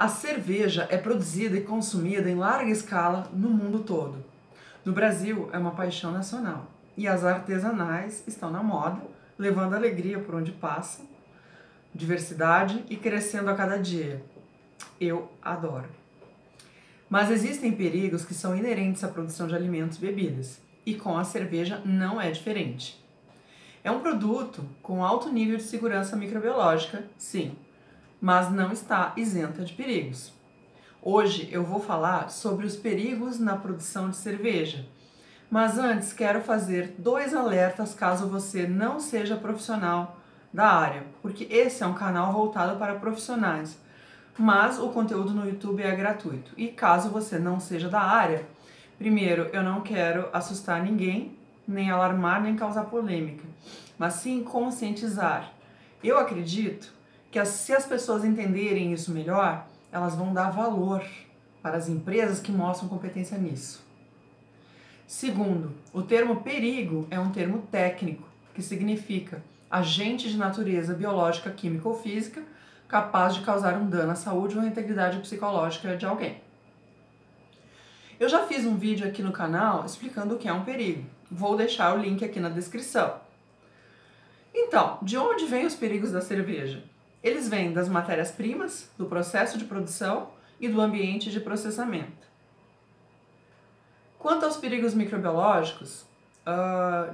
A cerveja é produzida e consumida em larga escala no mundo todo. No Brasil, é uma paixão nacional e as artesanais estão na moda, levando alegria por onde passam, diversidade e crescendo a cada dia. Eu adoro. Mas existem perigos que são inerentes à produção de alimentos e bebidas, e com a cerveja não é diferente. É um produto com alto nível de segurança microbiológica, sim, mas não está isenta de perigos. Hoje eu vou falar sobre os perigos na produção de cerveja, mas antes quero fazer 2 alertas caso você não seja profissional da área, porque esse é um canal voltado para profissionais, mas o conteúdo no YouTube é gratuito. E caso você não seja da área, primeiro, eu não quero assustar ninguém, nem alarmar, nem causar polêmica, mas sim conscientizar. Eu acredito que se as pessoas entenderem isso melhor, elas vão dar valor para as empresas que mostram competência nisso. Segundo, o termo perigo é um termo técnico que significa agente de natureza biológica, química ou física capaz de causar um dano à saúde ou à integridade psicológica de alguém. Eu já fiz um vídeo aqui no canal explicando o que é um perigo. Vou deixar o link aqui na descrição. Então, de onde vêm os perigos da cerveja? Eles vêm das matérias-primas, do processo de produção e do ambiente de processamento. Quanto aos perigos microbiológicos,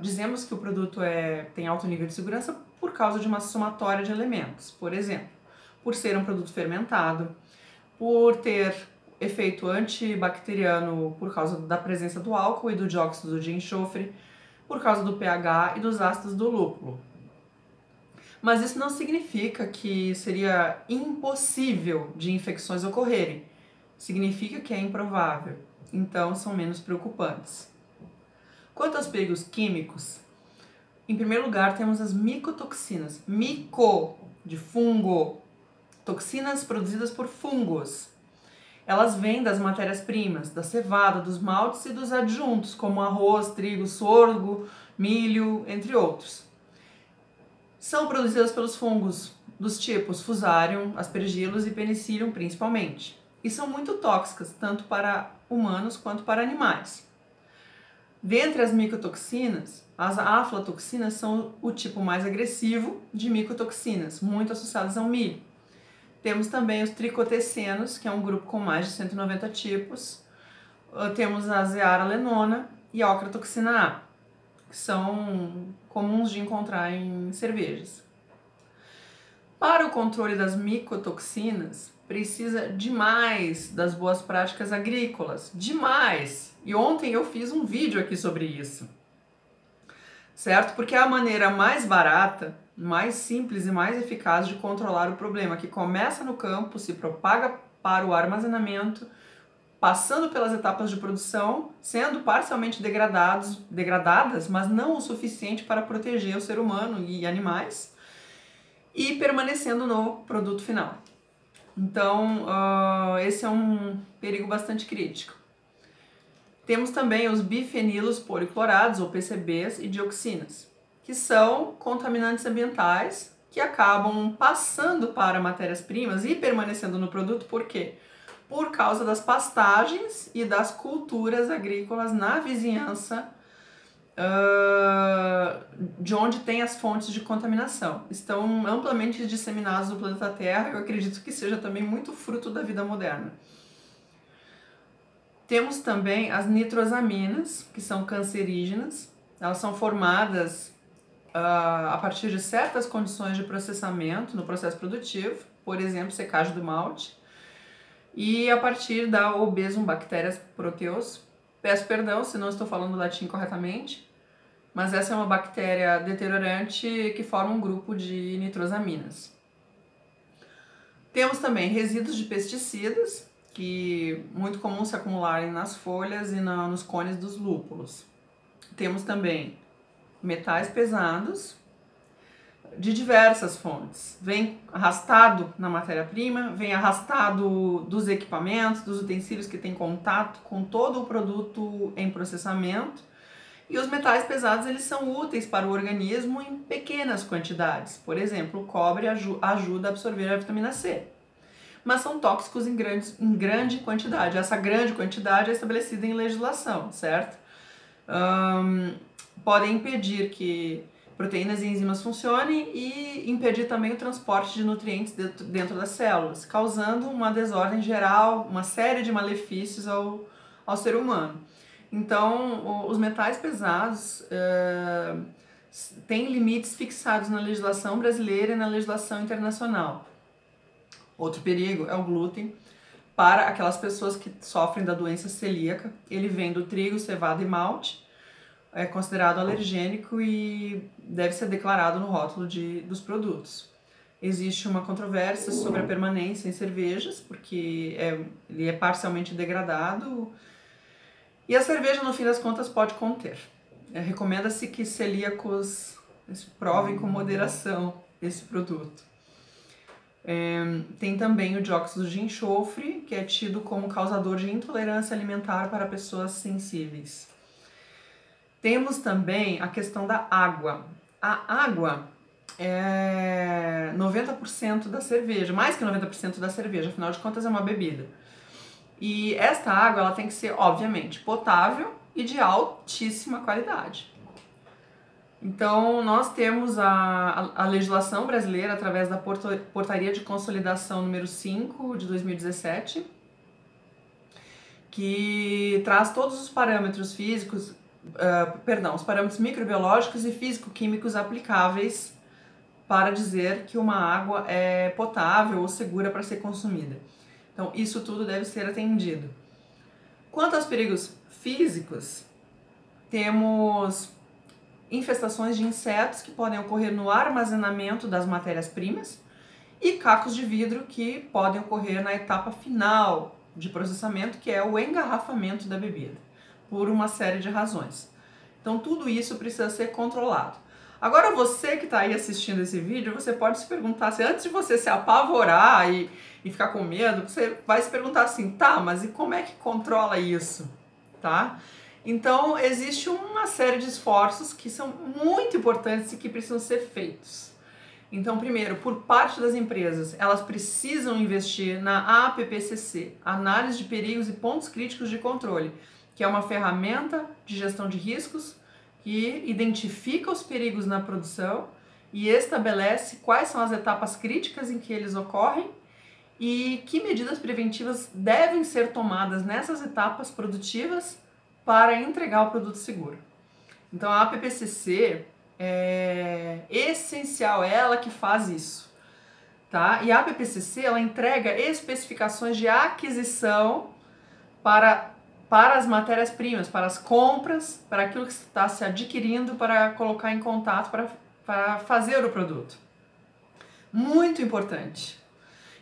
dizemos que o produto tem alto nível de segurança por causa de uma somatória de elementos. Por exemplo, por ser um produto fermentado, por ter efeito antibacteriano por causa da presença do álcool e do dióxido de enxofre, por causa do pH e dos ácidos do lúpulo. Mas isso não significa que seria impossível de infecções ocorrerem. Significa que é improvável, então são menos preocupantes. Quanto aos perigos químicos, em primeiro lugar temos as micotoxinas. Mico, de fungo. Toxinas produzidas por fungos. Elas vêm das matérias-primas, da cevada, dos maltes e dos adjuntos, como arroz, trigo, sorgo, milho, entre outros. São produzidas pelos fungos dos tipos Fusarium, Aspergillus e Penicillium principalmente. E são muito tóxicas, tanto para humanos quanto para animais. Dentre as micotoxinas, as aflatoxinas são o tipo mais agressivo de micotoxinas, muito associadas ao milho. Temos também os tricotecenos, que é um grupo com mais de 190 tipos. Temos a zearalenona e a ocratoxina A, que são comuns de encontrar em cervejas. Para o controle das micotoxinas, precisa demais das boas práticas agrícolas, demais! E ontem eu fiz um vídeo aqui sobre isso, certo? Porque é a maneira mais barata, mais simples e mais eficaz de controlar o problema, que começa no campo, se propaga para o armazenamento, passando pelas etapas de produção, sendo parcialmente degradadas, mas não o suficiente para proteger o ser humano e animais, e permanecendo no produto final. Então, esse é um perigo bastante crítico. Temos também os bifenilos policlorados, ou PCBs, e dioxinas, que são contaminantes ambientais que acabam passando para matérias-primas e permanecendo no produto. Por quê? Por causa das pastagens e das culturas agrícolas na vizinhança de onde tem as fontes de contaminação. Estão amplamente disseminados no planeta Terra. Eu acredito que seja também muito fruto da vida moderna. Temos também as nitrosaminas, que são cancerígenas. Elas são formadas a partir de certas condições de processamento no processo produtivo, por exemplo, secagem do malte, e a partir da Obesum bacterias proteus. Peço perdão se não estou falando o latim corretamente, mas essa é uma bactéria deteriorante que forma um grupo de nitrosaminas. Temos também resíduos de pesticidas, que muito comum se acumularem nas folhas e nos cones dos lúpulos. Temos também metais pesados de diversas fontes. Vem arrastado na matéria-prima, vem arrastado dos equipamentos, dos utensílios que têm contato com todo o produto em processamento. E os metais pesados, eles são úteis para o organismo em pequenas quantidades. Por exemplo, o cobre ajuda a absorver a vitamina C. mas são tóxicos em grande quantidade. Essa grande quantidade é estabelecida em legislação, certo? Podem impedir que proteínas e enzimas funcionem e impedir também o transporte de nutrientes dentro das células, causando uma desordem geral, uma série de malefícios ao ser humano. Então, os metais pesados têm limites fixados na legislação brasileira e na legislação internacional. Outro perigo é o glúten. Para aquelas pessoas que sofrem da doença celíaca, ele vem do trigo, cevada e malte, é considerado alergênico e deve ser declarado no rótulo dos produtos. Existe uma controvérsia sobre a permanência em cervejas, porque ele é parcialmente degradado e a cerveja, no fim das contas, pode conter. Recomenda-se que celíacos provem com moderação esse produto. Tem também o dióxido de enxofre, que é tido como causador de intolerância alimentar para pessoas sensíveis. Temos também a questão da água. A água é 90% da cerveja, mais que 90% da cerveja, afinal de contas é uma bebida. E esta água ela tem que ser, obviamente, potável e de altíssima qualidade. Então, nós temos a legislação brasileira através da Portaria de Consolidação número 5 de 2017, que traz todos os parâmetros físicos, os parâmetros microbiológicos e físico-químicos aplicáveis para dizer que uma água é potável ou segura para ser consumida. Então, isso tudo deve ser atendido. Quanto aos perigos físicos, temos infestações de insetos que podem ocorrer no armazenamento das matérias-primas e cacos de vidro que podem ocorrer na etapa final de processamento, que é o engarrafamento da bebida, por uma série de razões. Então, tudo isso precisa ser controlado. Agora, você que está aí assistindo esse vídeo, você pode se perguntar, se antes de você se apavorar e ficar com medo, você vai se perguntar assim, tá, mas e como é que controla isso, tá? Então, existe uma série de esforços que são muito importantes e que precisam ser feitos. Então, primeiro, por parte das empresas, elas precisam investir na APPCC, Análise de Perigos e Pontos Críticos de Controle, que é uma ferramenta de gestão de riscos que identifica os perigos na produção e estabelece quais são as etapas críticas em que eles ocorrem e que medidas preventivas devem ser tomadas nessas etapas produtivas para entregar o produto seguro. Então, a APPCC é essencial, é ela que faz isso, tá? E a APPCC, ela entrega especificações de aquisição para as matérias-primas, para as compras, para aquilo que está se adquirindo, para colocar em contato, para fazer o produto. Muito importante.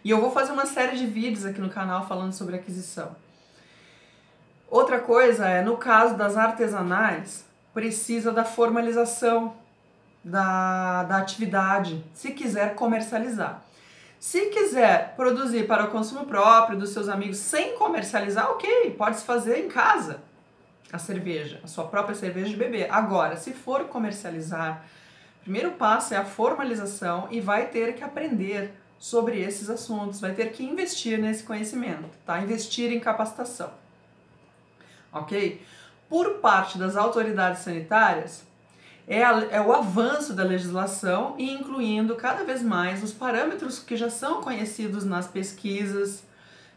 E eu vou fazer uma série de vídeos aqui no canal falando sobre aquisição. Outra coisa é, no caso das artesanais, precisa da formalização da atividade, se quiser comercializar. Se quiser produzir para o consumo próprio dos seus amigos sem comercializar, ok, pode-se fazer em casa a cerveja, a sua própria cerveja de beber. Agora, se for comercializar, o primeiro passo é a formalização e vai ter que aprender sobre esses assuntos, vai ter que investir nesse conhecimento, tá? Investir em capacitação, ok? Por parte das autoridades sanitárias, é o avanço da legislação e incluindo cada vez mais os parâmetros que já são conhecidos nas pesquisas,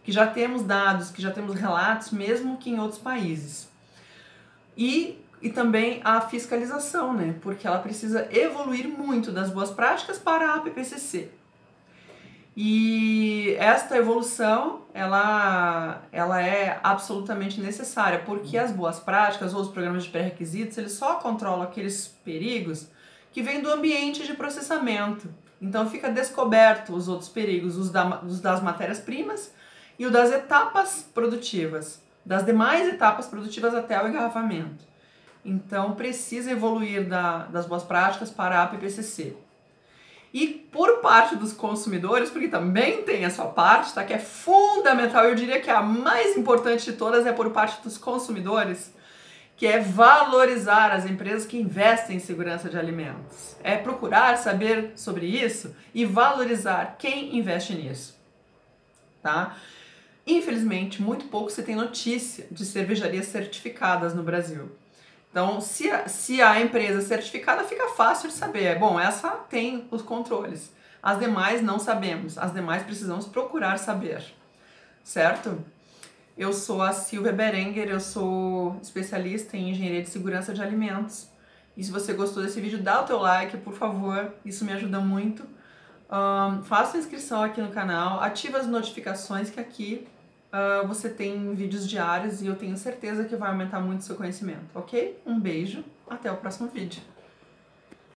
que já temos dados, que já temos relatos, mesmo que em outros países. E também a fiscalização, né? Porque ela precisa evoluir muito das boas práticas para a APPCC. E esta evolução, ela é absolutamente necessária, porque as boas práticas ou os programas de pré-requisitos, eles só controlam aqueles perigos que vêm do ambiente de processamento. Então fica descoberto os outros perigos, os das matérias-primas e o das etapas produtivas, das demais etapas produtivas até o engarrafamento. Então precisa evoluir das boas práticas para a APPCC. E por parte dos consumidores, porque também tem a sua parte, tá? Que é fundamental, eu diria que a mais importante de todas é por parte dos consumidores, que é valorizar as empresas que investem em segurança de alimentos. É procurar saber sobre isso e valorizar quem investe nisso. tá? Infelizmente, muito pouco se tem notícia de cervejarias certificadas no Brasil. Então, se a empresa é certificada, fica fácil de saber. Bom, essa tem os controles. As demais não sabemos. As demais precisamos procurar saber. Certo? Eu sou a Silvia Berenguer, eu sou especialista em engenharia de segurança de alimentos. E se você gostou desse vídeo, dá o teu like, por favor. Isso me ajuda muito. Faça a inscrição aqui no canal, ativa as notificações que aqui você tem vídeos diários e eu tenho certeza que vai aumentar muito o seu conhecimento, ok? Um beijo, até o próximo vídeo.